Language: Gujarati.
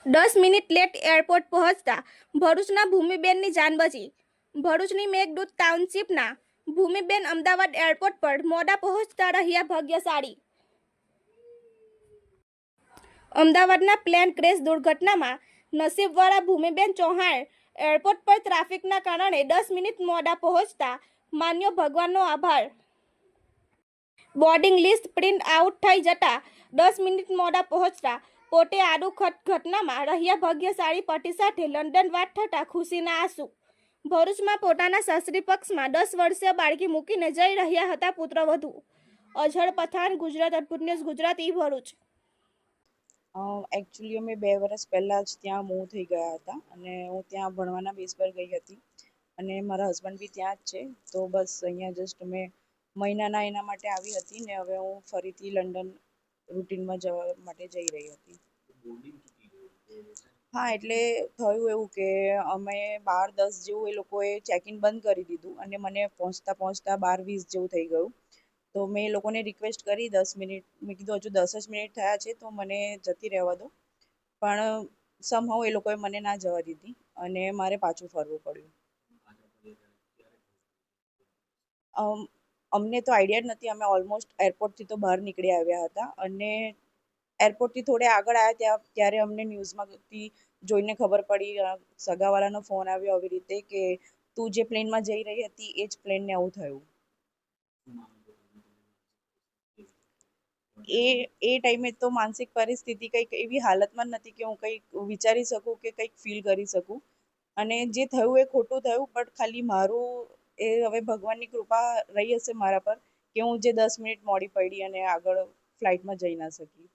10 મિનિટ લેટ એરપોર્ટ પહોંચતા ભરૂચના ભૂમિબેનની જાન બચી. ભરૂચની મેઘદૂત ટાઉનશીપના ભૂમિબેન અમદાવાદ એરપોર્ટ પર મોડા પહોંચતા રહ્યા ભાગ્યશાળી. અમદાવાદના પ્લેન ક્રેશ દુર્ઘટનામાં નસીબવાળા ભૂમિબેન ચૌહાણ એરપોર્ટ પર ટ્રાફિકના કારણે 10 મિનિટ મોડા પહોંચતા માન્યો ભગવાનનો આભાર. બોર્ડિંગ લિસ્ટ પ્રિન્ટ આઉટ થઈ જતા 10 મિનિટ મોડા પહોંચતા પોતે આડું ઘટનામાં રહ્યા ભાગ્યશાળી પતિ સાથે લંડન વાત થતા ખુશીના આંસુ. ભરૂચમાં પોતાના સાસરી પક્ષમાં 10 વર્ષીય બાળકી મૂકીને જઈ રહ્યા હતા પુત્રવધુ. અઝહર પઠાણ, ગુજરાત અદ્ભુત ન્યૂઝ ગુજરાતી, ભરૂચ. એકચ્યુઅલી અમે 2 વર્ષ પહેલાં જ ત્યાં મૂવ થઈ ગયા હતા અને હું ત્યાં ભણવાના બેઝ પર ગઈ હતી અને મારા હસબન્ડ બી ત્યાં જ છે. તો બસ અહીંયા જસ્ટ અમે મહિનાના એના માટે આવી હતી ને હવે હું ફરીથી લંડન રૂટીનમાં જવા માટે જઈ રહી હતી. હા, એટલે થયું એવું કે અમે 12:10 જેવું એ લોકોએ ચેક ઇન બંધ કરી દીધું અને મને પહોંચતા 12:20 જેવું થઈ ગયું. તો મેં એ લોકોને રિક્વેસ્ટ કરી 10 મિનિટ, મેં કીધું હજુ 10 જ મિનિટ થયા છે તો મને જતી રહેવા દો, પણ સમહાઉ એ લોકોએ મને ના જવા દીધી અને મારે પાછું ફરવું પડ્યું. અમને તો આઈડિયા જ નથી. અમે ઓલમોસ્ટ એરપોર્ટથી તો બહાર નીકળી આવ્યા હતા અને એરપોર્ટથી થોડે આગળ આવ્યા ત્યારે અમને ન્યૂઝમાંથી જોઈને ખબર પડી, સગાવાલાનો ફોન આવ્યો આવી રીતે કે તું જે પ્લેનમાં જઈ રહી હતી એ જ પ્લેનને આવું થયું. એ ટાઈમે તો માનસિક પરિસ્થિતિ કંઈક એવી હાલતમાં નથી કે હું કંઈક વિચારી શકું કે કંઈક ફીલ કરી શકું. અને જે થયું એ ખોટું થયું, બટ ખાલી મારું એ હવે ભગવાનની કૃપા રહી હશે મારા પર કે હું જે 10 મિનિટ મોડી પડી અને આગળ ફ્લાઇટમાં જઈ ના શકી.